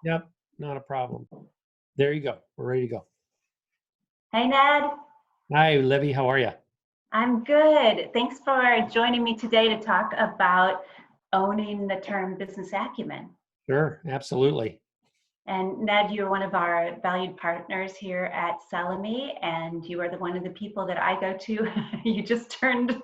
Yep, not a problem. There you go. We're ready to go. Hey, Ned. Hi, Livy. How are you? I'm good. Thanks for joining me today to talk about owning the term business acumen. Sure, absolutely. And Ned, you're one of our valued partners here at Salome, and you are one of the people that I go to. You just turned.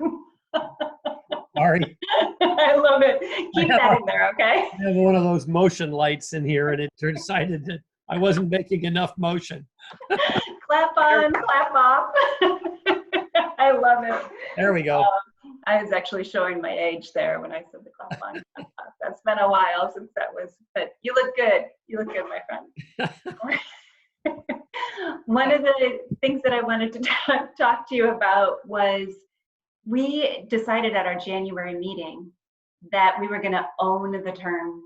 Sorry. I love it. I Keep have, that in there, okay? I have one of those motion lights in here, and it decided that I wasn't making enough motion. Clap on, clap off. I love it. There we go. I was actually showing my age there when I said the clap on. That's been a while since that was, but you look good. You look good, my friend. One of the things that I wanted to talk to you about was we decided at our January meeting that we were going to own the term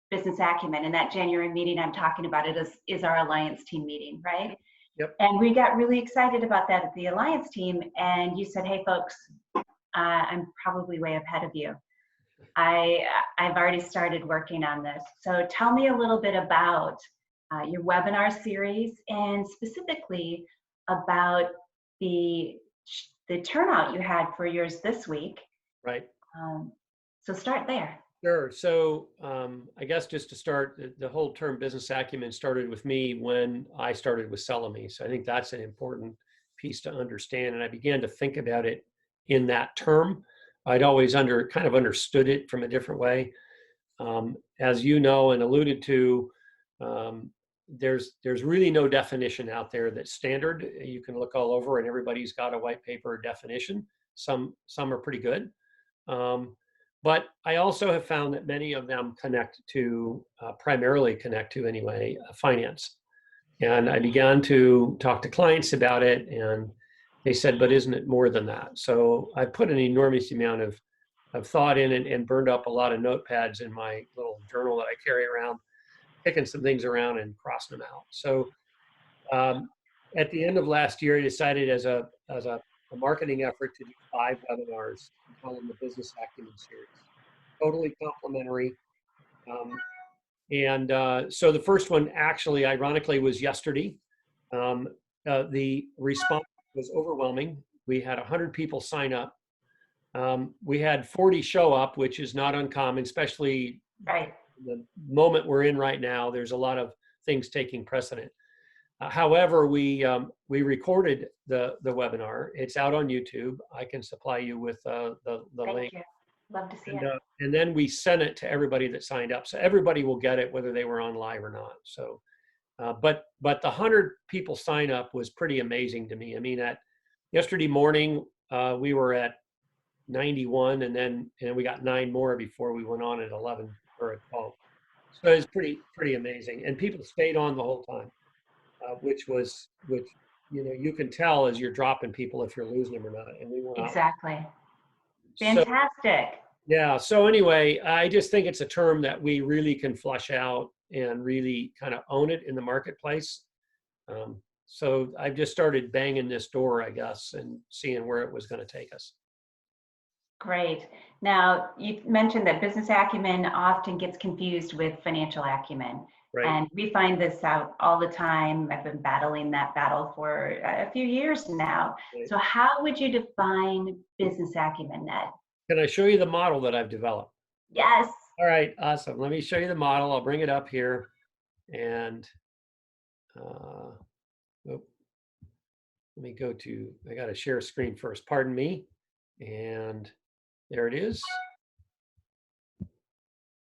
business acumen. And that January meeting I'm talking about is our alliance team meeting, right? Yep. And we got really excited about that at the alliance team. And you said, hey, folks, I'm probably way ahead of you. I've already started working on this. So tell me a little bit about your webinar series and specifically about the turnout you had for yours this week. Right. So start there. Sure. So I guess just to start, the whole term business acumen started with me when I started with Salome. So I think that's an important piece to understand. And I began to think about it in that term. I'd always kind of understood it from a different way. As you know and alluded to, there's really no definition out there that's standard. You can look all over and everybody's got a white paper definition. Some are pretty good. But I also have found that many of them primarily connect to anyway, finance. And I began to talk to clients about it and they said, but isn't it more than that? So I put an enormous amount of thought in it and burned up a lot of notepads in my little journal that I carry around, picking some things around and crossing them out. So at the end of last year, I decided as a marketing effort to do 5 webinars, call them the Business Acumen Series. Totally complimentary. So the first one actually, ironically, was yesterday. The response was overwhelming. We had 100 people sign up. We had 40 show up, which is not uncommon, especially right. The moment we're in right now. There's a lot of things taking precedent. However, we recorded the webinar. It's out on YouTube. I can supply you with the link. You. Love to see it. And then we sent it to everybody that signed up. So everybody will get it, whether they were on live or not. So, but the 100 people sign up was pretty amazing to me. I mean, yesterday morning, we were at 91 and we got 9 more before we went on at 11 or at 12. So it's pretty amazing. And people stayed on the whole time, which you can tell as you're dropping people if you're losing them or not. And we went exactly. Fantastic. So anyway, I just think it's a term that we really can flush out and really kind of own it in the marketplace. So I've just started banging this door, I guess, and seeing where it was going to take us. Great. Now, you mentioned that business acumen often gets confused with financial acumen. Right. And we find this out all the time. I've been battling that battle for a few years now. Right. So how would you define business acumen, Ned? Can I show you the model that I've developed? Yes. All right, awesome. Let me show you the model. I'll bring it up here. And let me I got to share screen first. Pardon me. And there it is.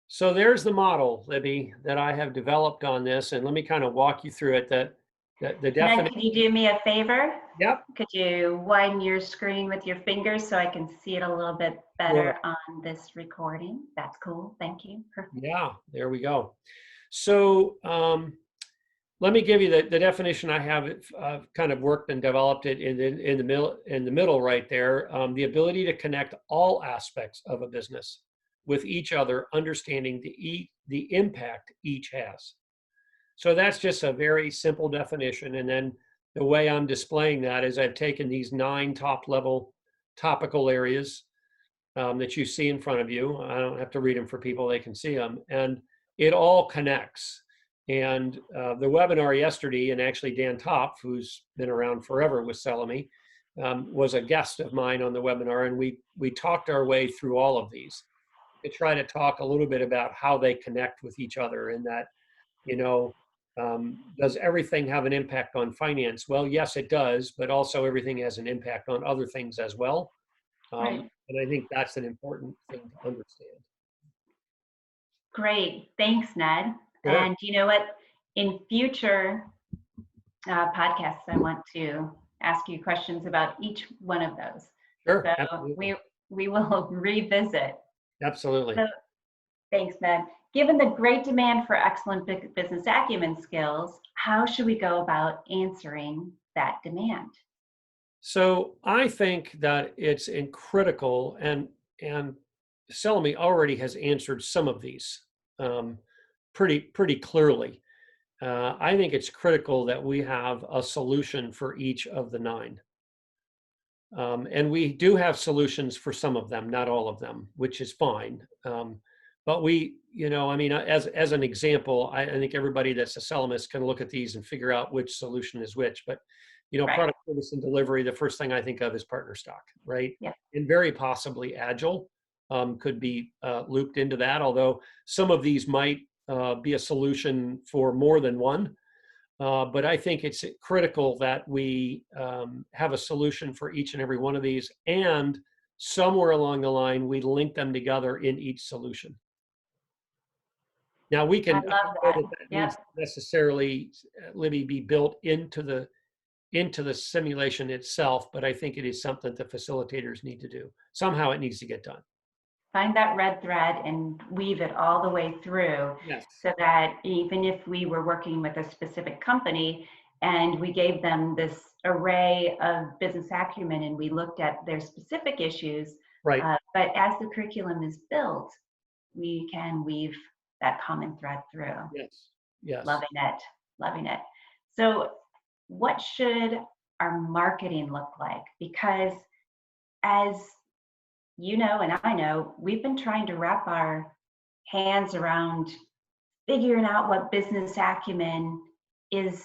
So there's the model, Libby, that I have developed on this. And let me kind of walk you through it. The definition. Could you do me a favor? Yep. Could you widen your screen with your fingers so I can see it a little bit better on this recording? That's cool. Thank you. Perfect. Yeah, there we go. So let me give you the definition I have kind of worked and developed it in the middle right there. The ability to connect all aspects of a business with each other, understanding the impact each has. So that's just a very simple definition. And then the way I'm displaying that is I've taken these 9 top-level topical areas that you see in front of you. I don't have to read them for people, they can see them. And it all connects. And the webinar yesterday, and actually Dan Topf, who's been around forever with Selamy, was a guest of mine on the webinar, and we talked our way through all of these to try to talk a little bit about how they connect with each other, and that, does everything have an impact on finance? Well, yes, it does, but also everything has an impact on other things as well. Right. And I think that's an important thing to understand. Great. Thanks, Ned. Sure. And you know what? In future podcasts, I want to ask you questions about each one of those. Sure. So Absolutely. we will revisit. Absolutely. So, thanks, Ned. Given the great demand for excellent business acumen skills, how should we go about answering that demand? So I think that it's critical, and Selamy already has answered some of these pretty clearly. I think it's critical that we have a solution for each of the 9. And we do have solutions for some of them, not all of them, which is fine. But we, as an example, I think everybody that's a Selamist can look at these and figure out which solution is which. But, Right. Product, service, and delivery, the first thing I think of is partner stock, right? Yeah. And very possibly Agile could be looped into that, although some of these might be a solution for more than one. But I think it's critical that we have a solution for each and every one of these, and somewhere along the line, we link them together in each solution. Now we can, I love that. needs necessarily, Libby, be built into the simulation itself, but I think it is something that facilitators need to do. Somehow it needs to get done. Find that red thread and weave it all the way through. Yes. So that even if we were working with a specific company and we gave them this array of business acumen and we looked at their specific issues, Right. But as the curriculum is built, we can weave that common thread through. Yes. Yes. Loving it. So what should our marketing look like? Because as you know, and I know, we've been trying to wrap our hands around figuring out what business acumen is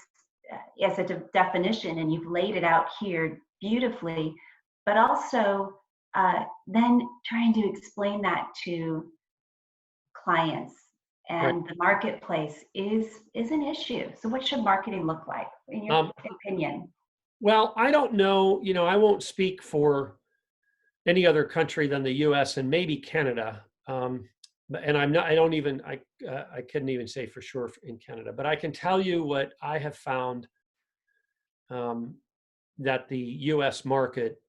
as a definition, and you've laid it out here beautifully, but also then trying to explain that to clients and Right. the marketplace is an issue. So what should marketing look like in your opinion? Well, I don't know, I won't speak for any other country than the US and maybe Canada. And I couldn't even say for sure in Canada, but I can tell you what I have found that the US market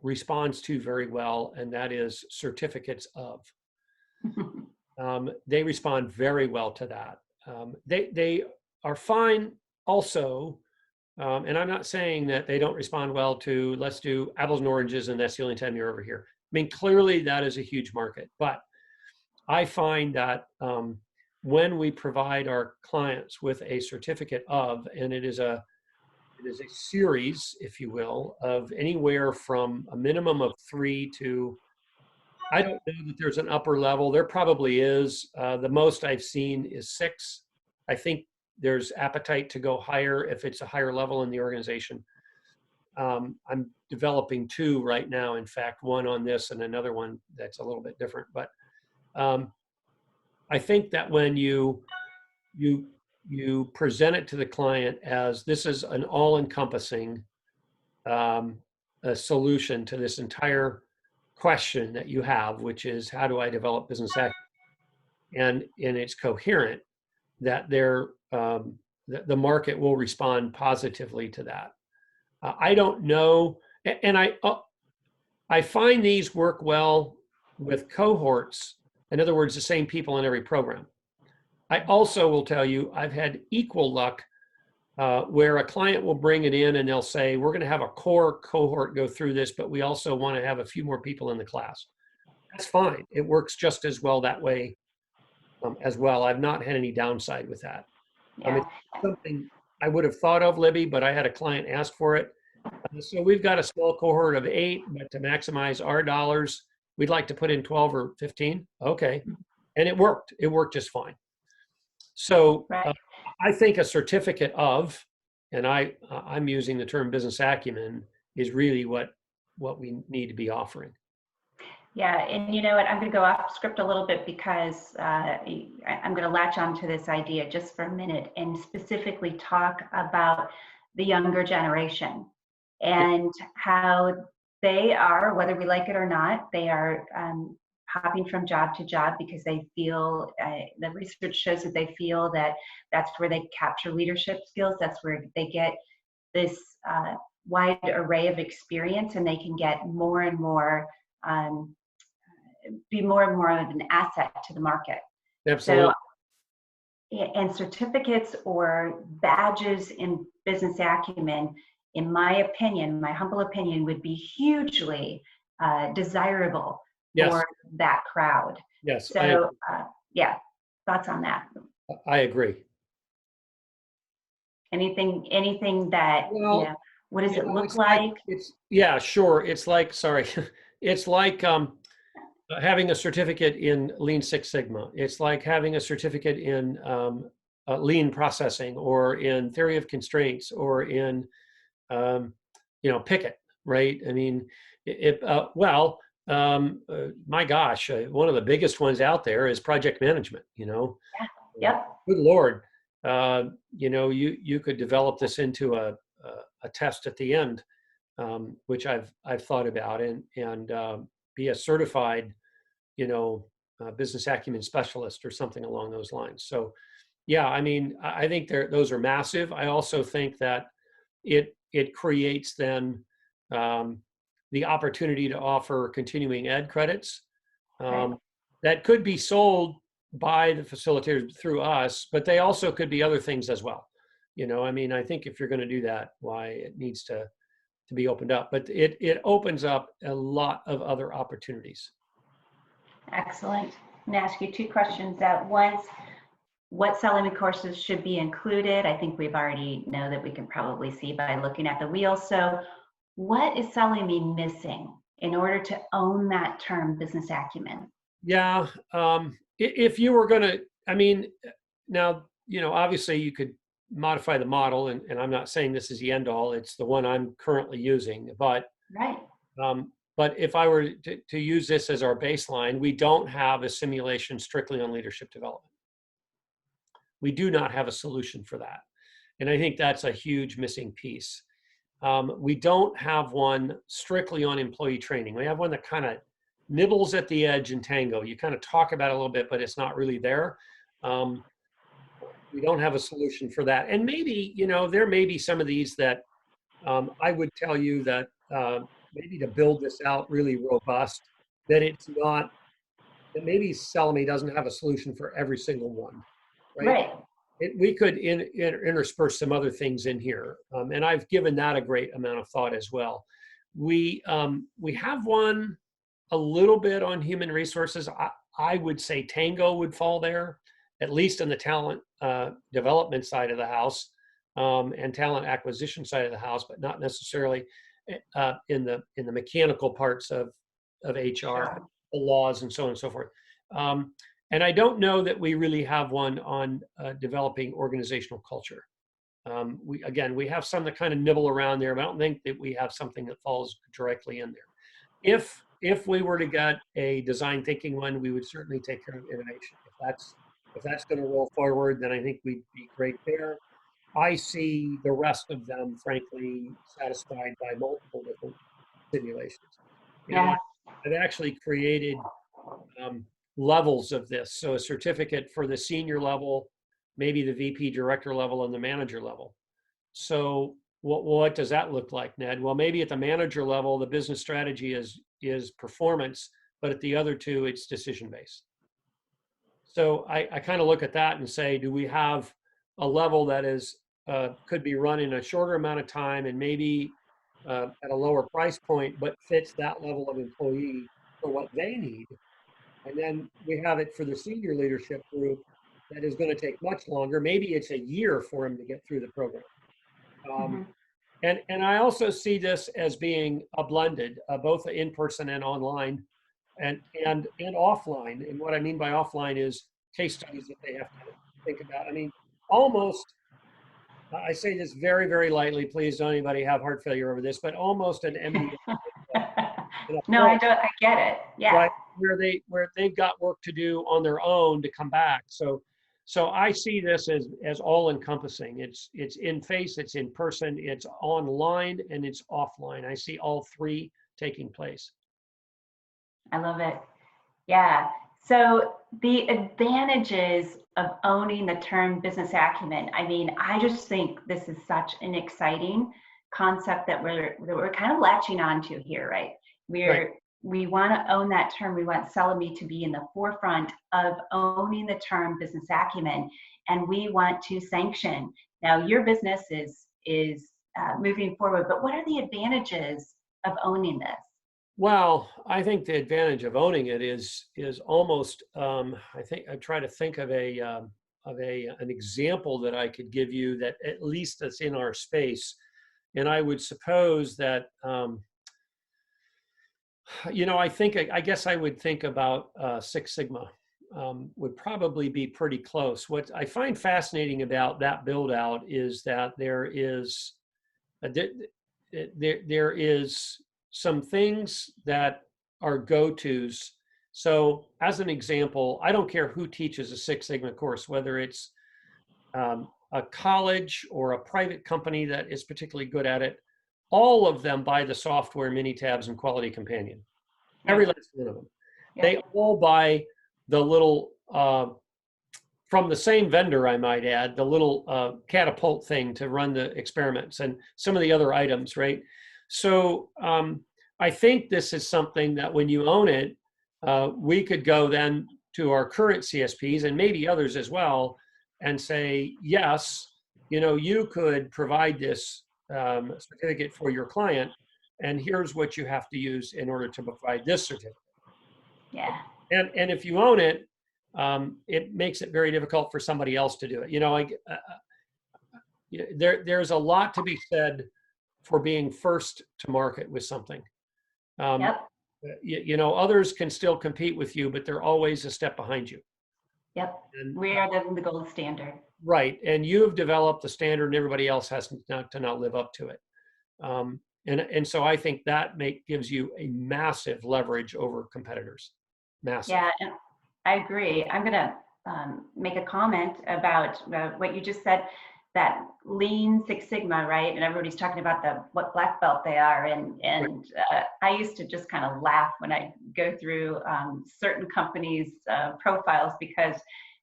responds to very well, and that is certificates of. They respond very well to that. They are fine also. And I'm not saying that they don't respond well to, let's do apples and oranges and that's the only time you're over here. I mean, clearly that is a huge market, but I find that when we provide our clients with a certificate of, and it is a series, if you will, of anywhere from a minimum of 3 to, I don't know that there's an upper level. There probably is. The most I've seen is 6. I think there's appetite to go higher if it's a higher level in the organization. I'm developing 2 right now. In fact, one on this and another one that's a little bit different. But I think that when you present it to the client as this is an all-encompassing a solution to this entire question that you have, which is how do I develop business acumen, and it's coherent, that the market will respond positively to that. I don't know, and I find these work well with cohorts. In other words, the same people in every program. I also will tell you, I've had equal luck where a client will bring it in and they'll say, we're going to have a core cohort go through this, but we also want to have a few more people in the class. That's fine. It works just as well that way as well. I've not had any downside with that. Yeah. It's something I would have thought of, Libby, but I had a client ask for it. So we've got a small cohort of 8, but to maximize our dollars, we'd like to put in 12 or 15. Okay. And it worked. It worked just fine. So Right. I think a certificate of, and I'm using the term business acumen, is really what we need to be offering. Yeah, and you know what, I'm going to go off script a little bit because I'm going to latch on to this idea just for a minute and specifically talk about the younger generation and how they are, whether we like it or not, they are hopping from job to job because they feel, the research shows that they feel that that's where they capture leadership skills, that's where they get this wide array of experience, and they can get more and more be more and more of an asset to the market. Absolutely. So, and certificates or badges in business acumen, in my opinion, my humble opinion, would be hugely desirable Yes. for that crowd. Yes. So, yeah, thoughts on that? I agree. Anything that, Well, you know, what does it look it's like? Yeah, sure. It's like, sorry, it's like having a certificate in Lean Six Sigma. It's like having a certificate in lean processing, or in theory of constraints, or in Pickett, right? I mean, my gosh, one of the biggest ones out there is project management. Yeah. Yep. Good Lord, you could develop this into a test at the end, which I've thought about, and be a certified, business acumen specialist or something along those lines. So, yeah, I mean, I think those are massive. I also think that it creates then the opportunity to offer continuing ed credits that could be sold by the facilitators through us, but they also could be other things as well. I mean, I think if you're going to do that, why it needs to be opened up, but it opens up a lot of other opportunities. Excellent. I'm going to ask you two questions at once. What Selling courses should be included? I think we've already know that we can probably see by looking at the wheel. So what is Selling missing in order to own that term business acumen? Yeah. If you were going to, I mean, now, obviously you could modify the model, and I'm not saying this is the end all, it's the one I'm currently using, but right. But if I were to use this as our baseline, we don't have a simulation strictly on leadership development. We do not have a solution for that. And I think that's a huge missing piece. We don't have one strictly on employee training. We have one that kind of nibbles at the edge in Tango. You kind of talk about it a little bit, but it's not really there. We don't have a solution for that. And maybe, there may be some of these that I would tell you that maybe to build this out really robust, that it's not, that maybe Selmy doesn't have a solution for every single one, right? We could intersperse some other things in here, and I've given that a great amount of thought as well. We have one a little bit on human resources. I would say Tango would fall there, at least in the talent development side of the house, and talent acquisition side of the house, but not necessarily in the mechanical parts of HR, sure, the laws, and so on and so forth. And I don't know that we really have one on developing organizational culture. We have some that kind of nibble around there, but I don't think that we have something that falls directly in there. If we were to get a design thinking one, we would certainly take care of innovation. If that's going to roll forward, then I think we'd be great there. I see the rest of them, frankly, satisfied by multiple different simulations. Yeah. I've actually created levels of this. So a certificate for the senior level, maybe the VP director level, and the manager level. So what does that look like, Ned? Well, maybe at the manager level, the business strategy is performance, but at the other two, it's decision-based. So I kind of look at that and say, do we have a level that is could be run in a shorter amount of time and maybe at a lower price point, but fits that level of employee for what they need? And then we have it for the senior leadership group that is going to take much longer. Maybe it's a year for them to get through the program. And I also see this as being a blended, both in-person and online, and offline. And what I mean by offline is case studies that they have to think about. I mean, almost, I say this very, very lightly, please don't anybody have heart failure over this, but almost an MBA in a No, I form, don't. I get it. Yeah. right? Where they've got work to do on their own to come back. So I see this as all encompassing. It's in face, it's in person, it's online, and it's offline. I see all three taking place. I love it. Yeah. So the advantages of owning the term business acumen. I mean, I just think this is such an exciting concept that we're kind of latching onto here, right? Right. We want to own that term. We want Cellamy to be in the forefront of owning the term business acumen, and we want to sanction. Now, your business is moving forward, but what are the advantages of owning this? Well, I think the advantage of owning it is almost. I think I try to think of an example that I could give you that at least that's in our space, and I would suppose that I guess I would think about Six Sigma would probably be pretty close. What I find fascinating about that build out is that there is there is some things that are go-tos. So as an example, I don't care who teaches a Six Sigma course, whether it's a college or a private company that is particularly good at it, all of them buy the software Minitabs and Quality Companion. Every last one of them. They all buy the little, from the same vendor, I might add, the little catapult thing to run the experiments and some of the other items, right? So I think this is something that when you own it, we could go then to our current CSPs and maybe others as well and say, yes, you could provide this certificate for your client, and here's what you have to use in order to provide this certificate. Yeah. And if you own it, it makes it very difficult for somebody else to do it. There's a lot to be said for being first to market with something. Others can still compete with you, but they're always a step behind you. Yep. And we are the gold standard. Right. And you've developed the standard and everybody else has to not live up to it. And so I think that gives you a massive leverage over competitors. Massive. Yeah, and I agree. I'm going to make a comment about what you just said, that Lean Six Sigma, right? And everybody's talking about what black belt they are. And I used to just kind of laugh when I go through certain companies' profiles, because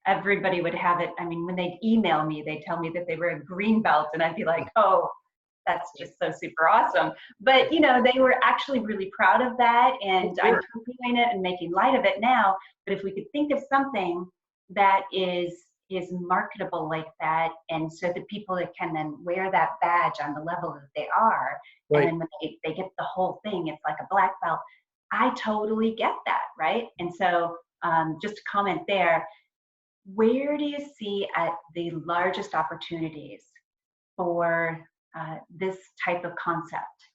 everybody would have it. I mean, when they'd email me, they'd tell me that they were a green belt, and I'd be like, oh, that's just so super awesome. But, they were actually really proud of that, and I'm doing it and making light of it now. But if we could think of something that is marketable like that, and so that people that can then wear that badge on the level that they are, right. And then when they get the whole thing, it's like a black belt. I totally get that, right? And so just to comment there, where do you see the largest opportunities for this type of concept?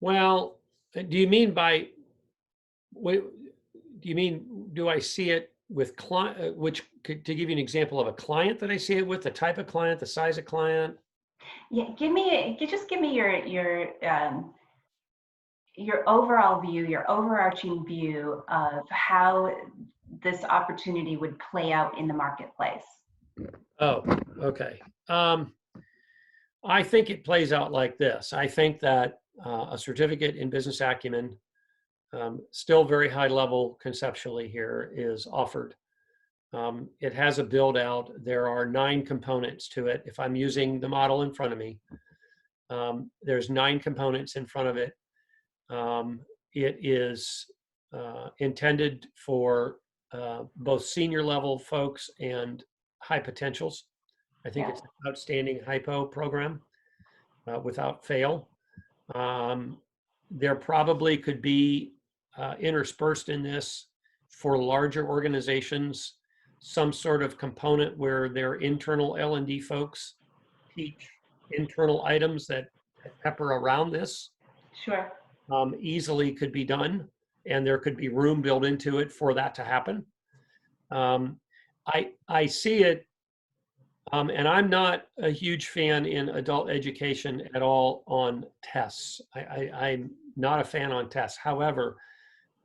Well, do you mean do I see it with client, to give you an example of a client that I see it with, the type of client, the size of client? Yeah, just give me your overall view, your overarching view of how this opportunity would play out in the marketplace. Oh, okay. I think it plays out like this. I think that a certificate in business acumen, still very high level conceptually here, is offered. It has a build out. There are 9 components to it. If I'm using the model in front of me, there's 9 components in front of it. It is intended for both senior level folks and high potentials. I think it's an outstanding hypo program without fail. There probably could be interspersed in this, for larger organizations, some sort of component where their internal L&D folks teach internal items that pepper around this. Sure. Easily could be done. and there could be room built into it for that to happen. I see it, and I'm not a huge fan in adult education at all on tests. I'm not a fan on tests. However,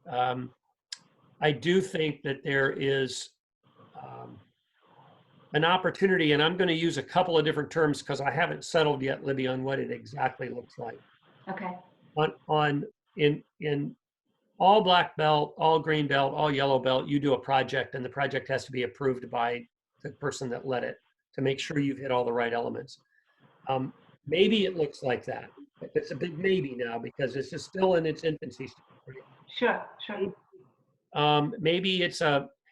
I do think that there is an opportunity, and I'm going to use a couple of different terms because I haven't settled yet, Libby, on what it exactly looks like. Okay. In all black belt, all green belt, all yellow belt, you do a project, and the project has to be approved by the person that led it to make sure you've hit all the right elements. Maybe it looks like that. It's a big maybe now because this is still in its infancy. Sure. Maybe it's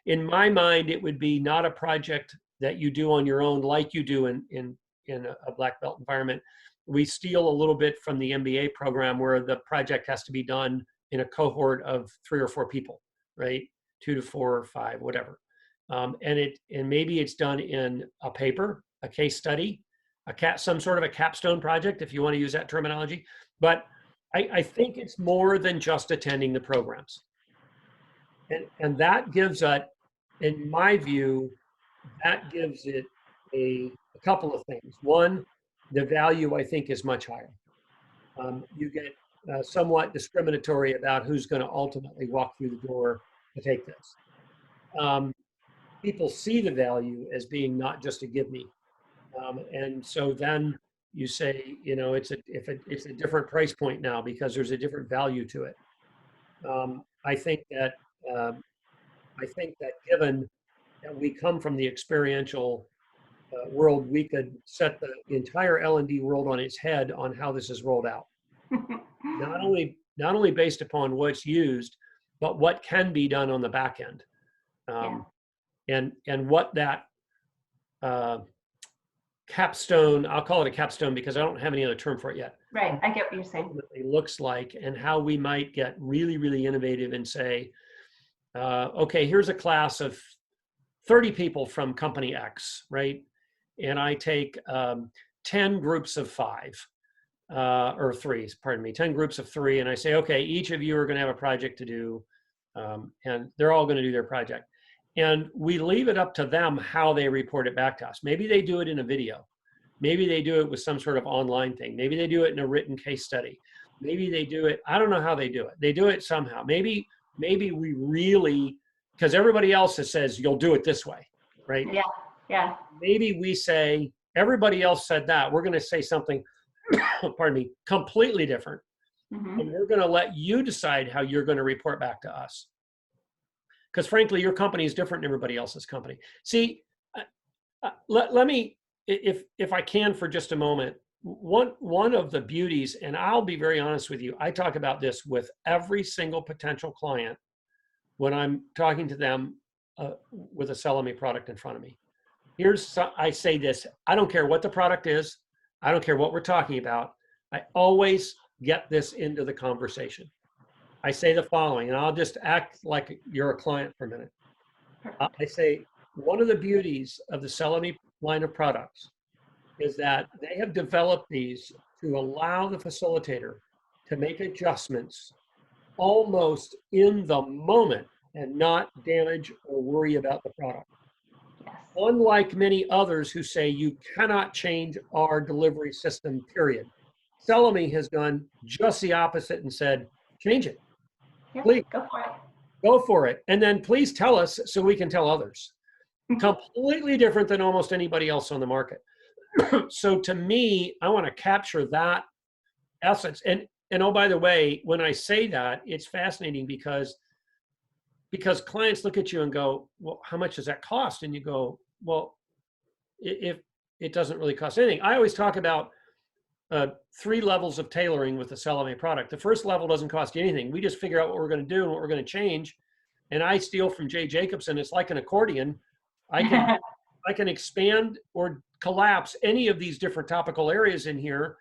in my mind, it would be not a project that you do on your own like you do in a black belt environment. We steal a little bit from the MBA program where the project has to be done in a cohort of 3 or 4 people, right? 2 to 4 or 5, whatever. And maybe it's done in a paper, a case study, some sort of a capstone project, if you want to use that terminology. But I think it's more than just attending the programs. And that gives it, in my view, that gives it a couple of things. One, the value I think is much higher. You get somewhat discriminatory about who's going to ultimately walk through the door to take this. People see the value as being not just a give me. And so then you say, you know, it's a different price point now because there's a different value to it. I think that given that we come from the experiential world, we could set the entire L&D world on its head on how this is rolled out. Not only based upon what's used, but what can be done on the back end. And what that capstone, I'll call it a capstone because I don't have any other term for it yet. Right, I get what you're saying. It looks like, and how we might get really, really innovative and say, okay, here's a class of 30 people from company X, right? And I take 10 groups of 5, or 3, pardon me, 10 groups of 3, and I say, okay, each of you are going to have a project to do, and they're all going to do their project. And we leave it up to them how they report it back to us. Maybe they do it in a video. Maybe they do it with some sort of online thing. Maybe they do it in a written case study. Maybe they do it, I don't know how they do it. They do it somehow. Maybe we really, because everybody else says, you'll do it this way, right? Yeah. Maybe we say, everybody else said that. We're going to say something, pardon me, completely different. Mm-hmm. And we're going to let you decide how you're going to report back to us. Because frankly, your company is different than everybody else's company. See, let me, if I can for just a moment, one of the beauties, and I'll be very honest with you, I talk about this with every single potential client when I'm talking to them with a Cellamy product in front of me. I say this, I don't care what the product is, I don't care what we're talking about, I always get this into the conversation. I say the following, and I'll just act like you're a client for a minute. I say, one of the beauties of the Cellamy line of products is that they have developed these to allow the facilitator to make adjustments almost in the moment and not damage or worry about the product. Yes. Unlike many others who say you cannot change our delivery system, period. Cellamy has done just the opposite and said, change it. Yep, please go for it. Go for it. And then please tell us so we can tell others. Completely different than almost anybody else on the market. So to me, I want to capture that essence. And oh, by the way, when I say that, it's fascinating because clients look at you and go, well, how much does that cost? And you go, well, if it doesn't really cost anything. I always talk about 3 levels of tailoring with the Cellamy product. The first level doesn't cost you anything. We just figure out what we're going to do and what we're going to change. And I steal from Jay Jacobson. It's like an accordion. I can expand or collapse any of these different topical areas in here.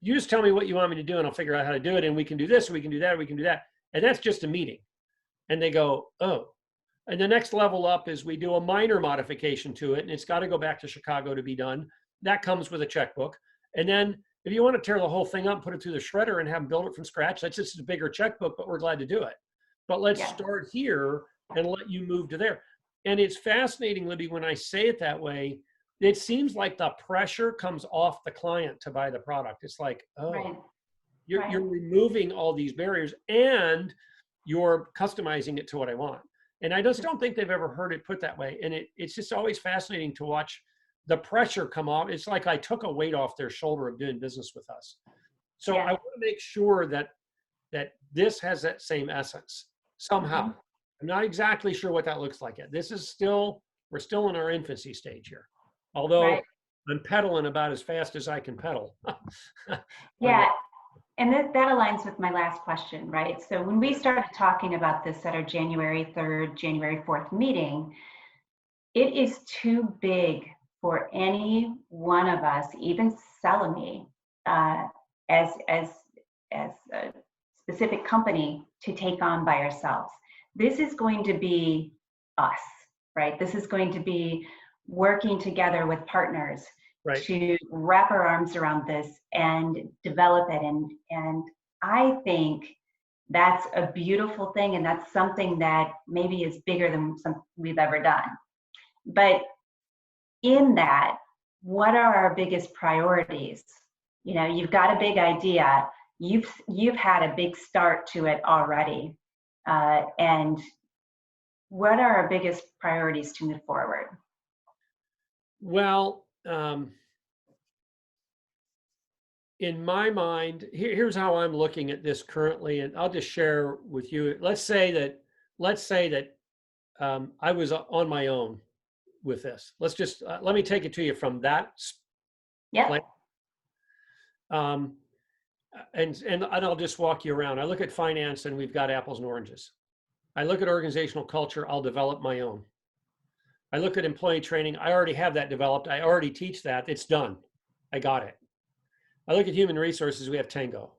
You just tell me what you want me to do and I'll figure out how to do it. And we can do this, we can do that, we can do that. And that's just a meeting. And they go, oh. And the next level up is we do a minor modification to it, and it's got to go back to Chicago to be done. That comes with a checkbook. And then if you want to tear the whole thing up, put it through the shredder and have them build it from scratch, that's just a bigger checkbook, but we're glad to do it. but let's Yeah. start here and let you move to there. And it's fascinating, Libby, when I say it that way, it seems like the pressure comes off the client to buy the product. It's like, oh, Right. you're, Right. you're removing all these barriers and you're customizing it to what I want. And I just don't think they've ever heard it put that way. And it's just always fascinating to watch the pressure come off. It's like I took a weight off their shoulder of doing business with us. So Yeah. I want to make sure that this has that same essence somehow. Mhm. I'm not exactly sure what that looks like yet. We're still in our infancy stage here. Although Right. I'm pedaling about as fast as I can pedal. Yeah. And that aligns with my last question, right? So when we started talking about this at our January 3rd, January 4th meeting, it is too big for any one of us, even Selamy, as a specific company, to take on by ourselves. This is going to be us, right? This is going to be working together with partners Right. to wrap our arms around this and develop it. And I think that's a beautiful thing, and that's something that maybe is bigger than something we've ever done. But in that, what are our biggest priorities? You know, you've got a big idea. You've had a big start to it already. And what are our biggest priorities to move forward? Well, in my mind, here's how I'm looking at this currently, and I'll just share with you. Let's say that I was on my own with this. Let's just let me take it to you from that Yep. place. And I'll just walk you around. I look at finance, and we've got apples and oranges. I look at organizational culture. I'll develop my own. I look at employee training. I already have that developed. I already teach that. It's done. I got it. I look at human resources. We have Tango.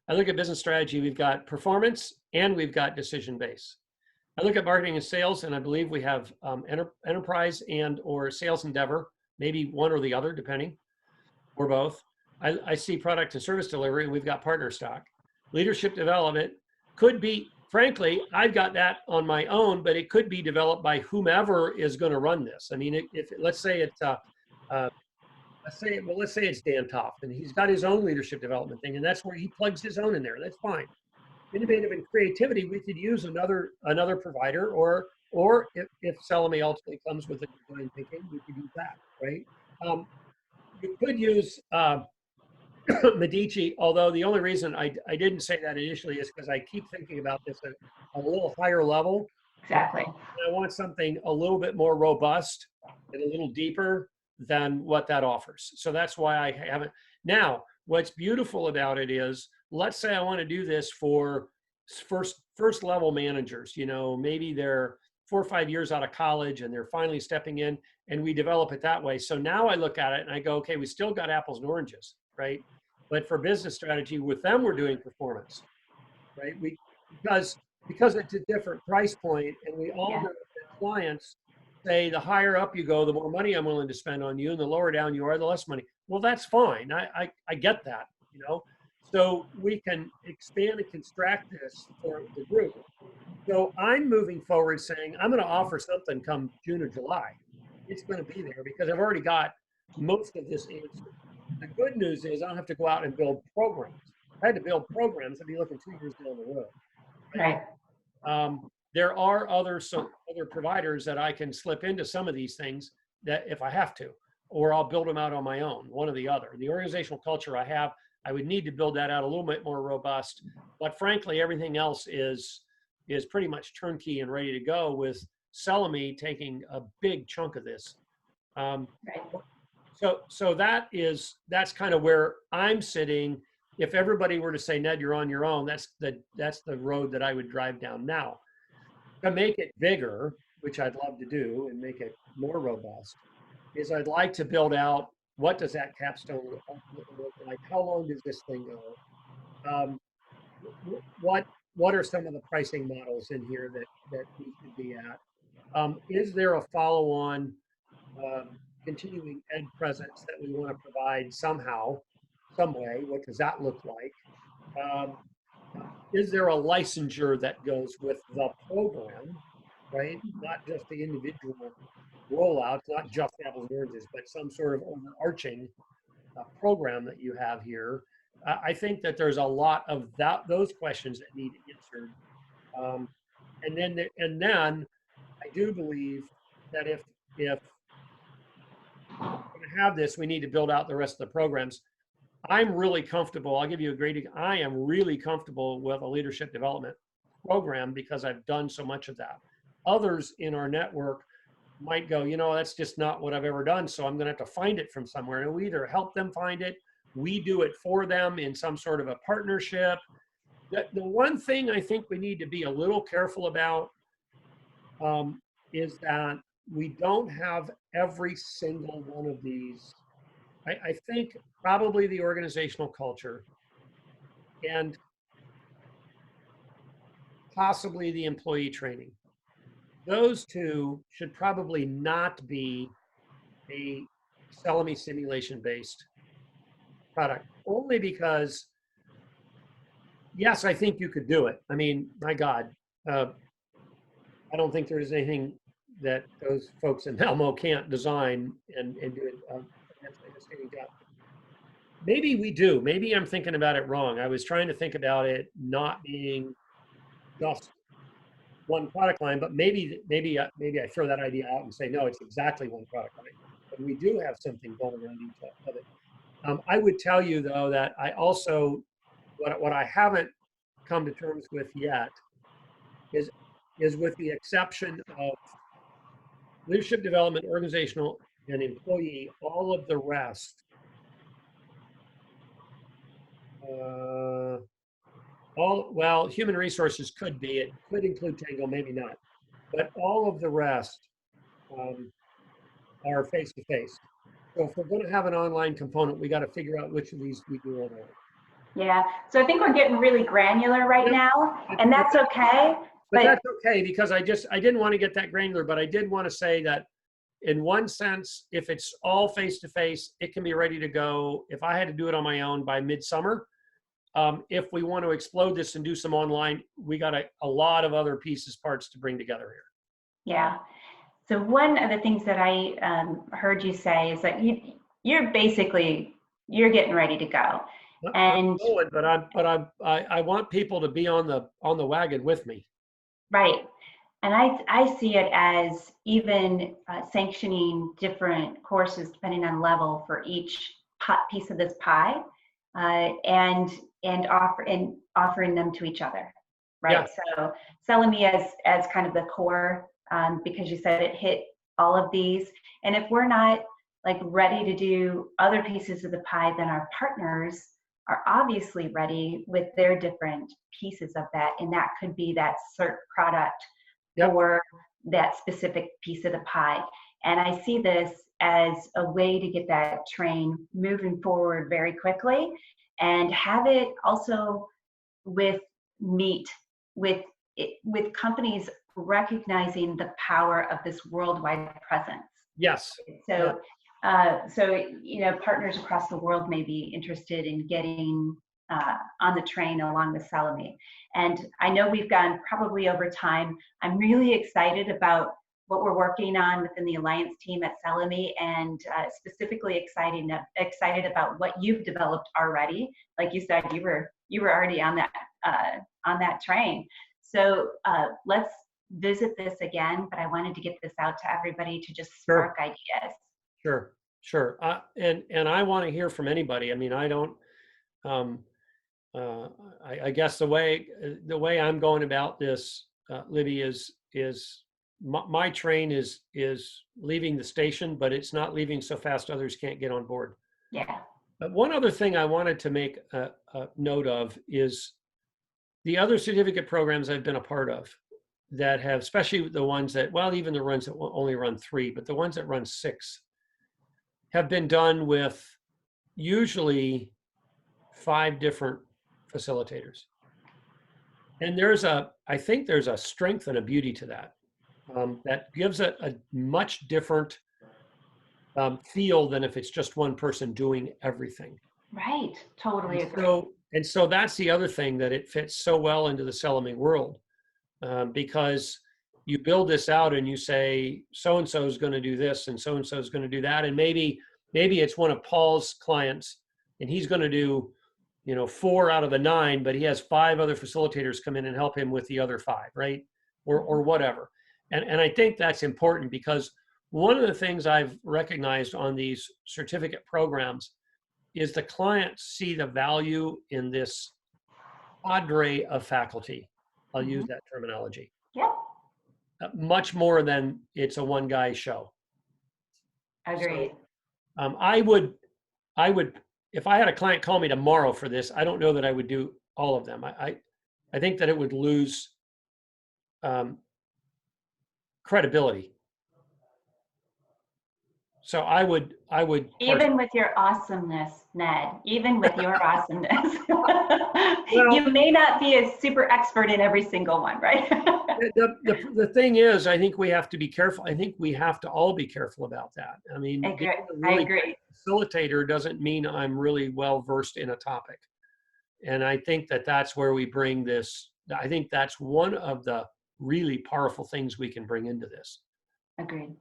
I look at business strategy. We've got performance and we've got decision base. I look at marketing and sales, and I believe we have enterprise and or sales endeavor, maybe one or the other, depending, or both. I see product and service delivery, and we've got partner stock. Leadership development could be, frankly, I've got that on my own, but it could be developed by whomever is going to run this. I mean, if let's say it's let's say it's Dan Toft, and he's got his own leadership development thing, and that's where he plugs his own in there. That's fine. Innovative and creativity, we could use another provider, or if Selamy ultimately comes with a design thinking, we could use that, right? You could use Medici, although the only reason I didn't say that initially is because I keep thinking about this at a little higher level. Exactly. I want something a little bit more robust and a little deeper than what that offers. So that's why I haven't. Now, what's beautiful about it is, let's say I want to do this for first level managers. You know, maybe they're 4 or 5 years out of college and they're finally stepping in, and we develop it that way. So now I look at it and I go, okay, we still got apples and oranges, right? But for business strategy, with them, we're doing performance, right? Because it's a different price point, and we all know that clients say the higher up you go, the more money I'm willing to spend on you, and the lower down you are, the less money. Well, that's fine. I get that, you know. So we can expand and construct this for the group. So I'm moving forward saying I'm going to offer something come June or July. It's going to be there because I've already got most of this answered. The good news is I don't have to go out and build programs. If I had to build programs, I'd be looking 2 years down the road. Right. There are other providers that I can slip into some of these things that if I have to, or I'll build them out on my own, one or the other. The organizational culture I would need to build that out a little bit more robust. But frankly, everything else is pretty much turnkey and ready to go, with Selamy taking a big chunk of this. Right. So that's kind of where I'm sitting. If everybody were to say, Ned, you're on your own, that's the road that I would drive down. Now, to make it bigger, which I'd love to do and make it more robust, is I'd like to build out, what does that capstone look like? How long does this thing go? What are some of the pricing models in here that we should be at? Is there a follow-on continuing ed presence that we want to provide somehow, some way? What does that look like? is there a licensure that goes with the program, right? Not just the individual rollouts, not just apples and oranges, but some sort of overarching program that you have here. I think that there's a lot of those questions that need answered. And then I do believe that if we're going to have this, we need to build out the rest of the programs. I'm really comfortable. I'll give you a great. I am really comfortable with a leadership development program because I've done so much of that. Others in our network might go, that's just not what I've ever done. So I'm going to have to find it from somewhere. And we either help them find it, we do it for them in some sort of a partnership. The one thing I think we need to be a little careful about is that we don't have every single one of these. I think probably the organizational culture and possibly the employee training. Those two should probably not be a Selimi simulation-based product, only because, yes, I think you could do it. I mean, my God, I don't think there's anything that those folks in Malmo can't design and do it. Maybe we do. Maybe I'm thinking about it wrong. I was trying to think about it not being just one product line, but maybe I throw that idea out and say, no, it's exactly one product line. But we do have something going around each of it. I would tell you, though, that I also, what I haven't come to terms with yet is with the exception of leadership development, organizational, and employee, all of the rest, human resources could be, it could include Tango, maybe not, but all of the rest are face-to-face. So if we're going to have an online component, we got to figure out which of these we do online. Yeah, so I think we're getting really granular right now, and that's okay. But that's okay, because I didn't want to get that granular, but I did want to say that in one sense, if it's all face-to-face, it can be ready to go. If I had to do it on my own by midsummer, if we want to explode this and do some online, we got a lot of other parts to bring together here. Yeah. So one of the things that I heard you say is that you're getting ready to go. And but I want people to be on the wagon with me. Right. And I see it as even sanctioning different courses depending on level for each piece of this pie, and offering them to each other, right? Yeah. So Selimi as kind of the core, because you said it hit all of these. And if we're not like ready to do other pieces of the pie, then our partners are obviously ready with their different pieces of that, and that could be that cert product. Yep. Or that specific piece of the pie. And I see this as a way to get that train moving forward very quickly, and have it also with companies recognizing the power of this worldwide presence. Yes. So, partners across the world may be interested in getting on the train along with Selimi. And I know we've gone probably over time. I'm really excited about what we're working on within the Alliance team at Selimi, and specifically excited about what you've developed already. Like you said, you were already on that train. So let's visit this again, but I wanted to get this out to everybody to just spark ideas. Sure. And I want to hear from anybody. I mean, I don't, I guess the way I'm going about this, Libby, is my train is leaving the station, but it's not leaving so fast others can't get on board. Yeah. But one other thing I wanted to make a note of is the other certificate programs I've been a part of that have, especially the ones that, well, even the ones that only run 3, but the ones that run 6 have been done with usually 5 different facilitators. And I think there's a strength and a beauty to that. That gives it a much different feel than if it's just one person doing everything. Right, totally agree. And so that's the other thing, that it fits so well into the Selling world, because you build this out and you say, so-and-so is going to do this and so-and-so is going to do that. And maybe it's one of Paul's clients and he's going to do, 4 out of the 9, but he has 5 other facilitators come in and help him with the other 5, right? Or whatever. And I think that's important, because one of the things I've recognized on these certificate programs is the clients see the value in this cadre of faculty. I'll use that terminology. Yeah. Much more than it's a one guy show. Agreed. So, I would, if I had a client call me tomorrow for this, I don't know that I would do all of them. I think that it would lose credibility. So I would even with your awesomeness, Ned, even with your awesomeness, you may not be a super expert in every single one, right? the thing is, I think we have to be careful. I think we have to all be careful about that. I mean, being a really great facilitator doesn't mean I'm really well versed in a topic. And I think that that's where we bring this. I think that's one of the really powerful things we can bring into this. Agreed.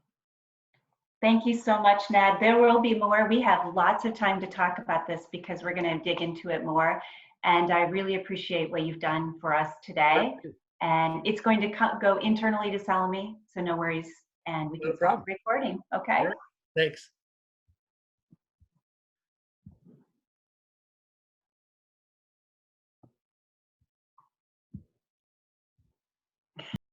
Thank you so much, Ned. There will be more. We have lots of time to talk about this because we're going to dig into it more. And I really appreciate what you've done for us today. And it's going to go internally to Salome, so no worries. And we can stop recording. Okay. Thanks.